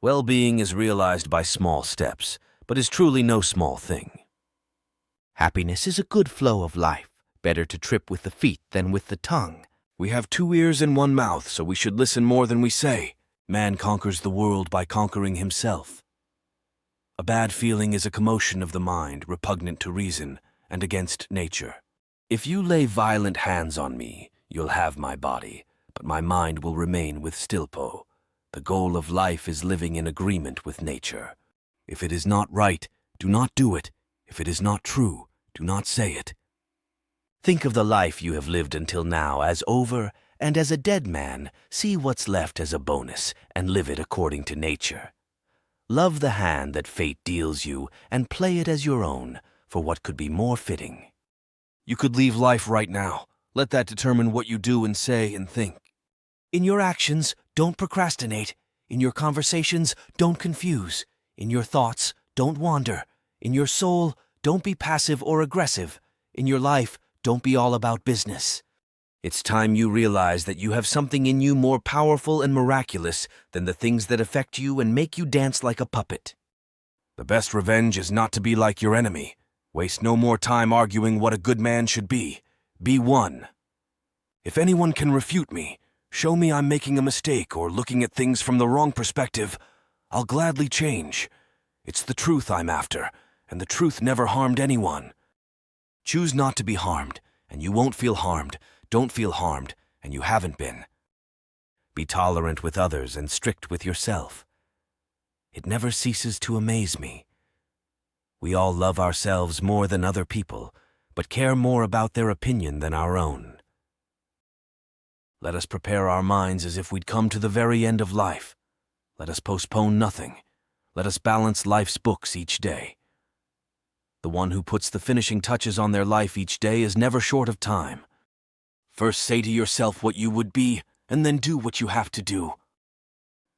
Well-being is realized by small steps, but is truly no small thing. Happiness is a good flow of life, better to trip with the feet than with the tongue. We have 2 ears and 1 mouth, so we should listen more than we say. Man conquers the world by conquering himself. A bad feeling is a commotion of the mind, repugnant to reason, and against nature. If you lay violent hands on me, you'll have my body, but my mind will remain with Stilpo. The goal of life is living in agreement with nature. If it is not right, do not do it. If it is not true, do not say it. Think of the life you have lived until now as over, and as a dead man, see what's left as a bonus and live it according to nature. Love the hand that fate deals you and play it as your own, for what could be more fitting? You could leave life right now. Let that determine what you do and say and think. In your actions, don't procrastinate. In your conversations, don't confuse. In your thoughts, don't wander. In your soul, don't be passive or aggressive. In your life, don't be all about business. It's time you realize that you have something in you more powerful and miraculous than the things that affect you and make you dance like a puppet. The best revenge is not to be like your enemy. Waste no more time arguing what a good man should be. Be one. If anyone can refute me, show me I'm making a mistake or looking at things from the wrong perspective, I'll gladly change. It's the truth I'm after, and the truth never harmed anyone. Choose not to be harmed, and you won't feel harmed. Don't feel harmed, and you haven't been. Be tolerant with others and strict with yourself. It never ceases to amaze me. We all love ourselves more than other people, but care more about their opinion than our own. Let us prepare our minds as if we'd come to the very end of life. Let us postpone nothing. Let us balance life's books each day. The one who puts the finishing touches on their life each day is never short of time. First say to yourself what you would be, and then do what you have to do.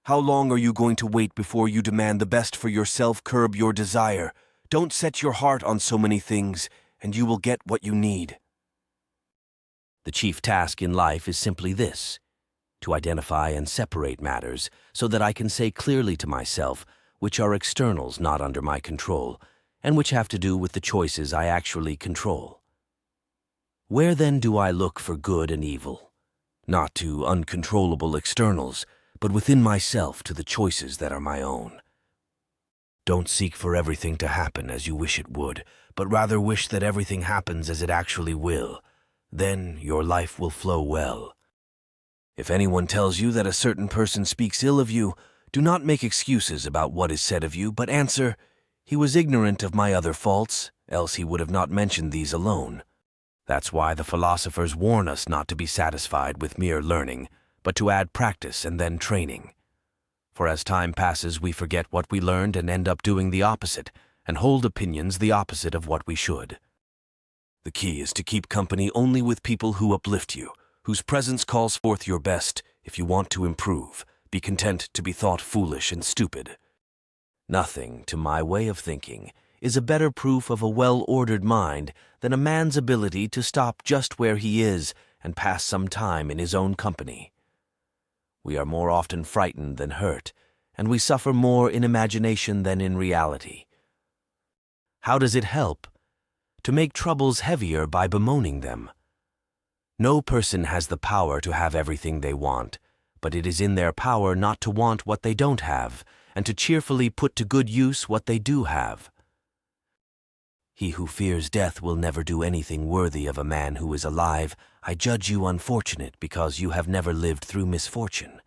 How long are you going to wait before you demand the best for yourself? Curb your desire. Don't set your heart on so many things, and you will get what you need. The chief task in life is simply this: to identify and separate matters so that I can say clearly to myself which are externals not under my control, and which have to do with the choices I actually control. Where then do I look for good and evil? Not to uncontrollable externals, but within myself to the choices that are my own. Don't seek for everything to happen as you wish it would, but rather wish that everything happens as it actually will. Then your life will flow well. If anyone tells you that a certain person speaks ill of you, do not make excuses about what is said of you, but answer, "He was ignorant of my other faults, else he would have not mentioned these alone." That's why the philosophers warn us not to be satisfied with mere learning, but to add practice and then training. For as time passes, we forget what we learned and end up doing the opposite, and hold opinions the opposite of what we should. The key is to keep company only with people who uplift you, whose presence calls forth your best. If you want to improve, be content to be thought foolish and stupid. Nothing, to my way of thinking, is a better proof of a well-ordered mind than a man's ability to stop just where he is and pass some time in his own company. We are more often frightened than hurt, and we suffer more in imagination than in reality. How does it help? To make troubles heavier by bemoaning them. No person has the power to have everything they want, but it is in their power not to want what they don't have, and to cheerfully put to good use what they do have. He who fears death will never do anything worthy of a man who is alive. I judge you unfortunate because you have never lived through misfortune.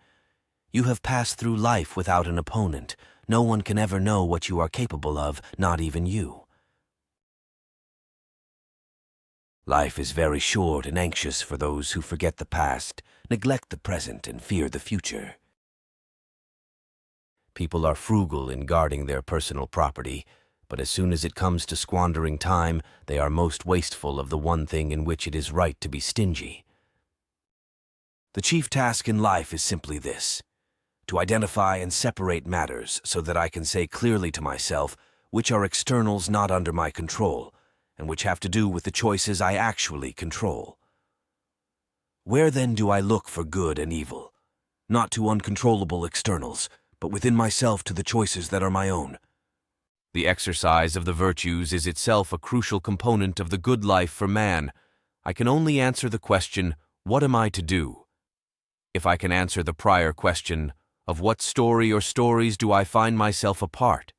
You have passed through life without an opponent. No one can ever know what you are capable of, not even you. Life is very short and anxious for those who forget the past, neglect the present, and fear the future. People are frugal in guarding their personal property, but as soon as it comes to squandering time, they are most wasteful of the one thing in which it is right to be stingy. The chief task in life is simply this: to identify and separate matters so that I can say clearly to myself which are externals not under my control, and which have to do with the choices I actually control. Where then do I look for good and evil? Not to uncontrollable externals, but within myself to the choices that are my own. The exercise of the virtues is itself a crucial component of the good life for man. I can only answer the question, what am I to do? If I can answer the prior question, of what story or stories do I find myself a part?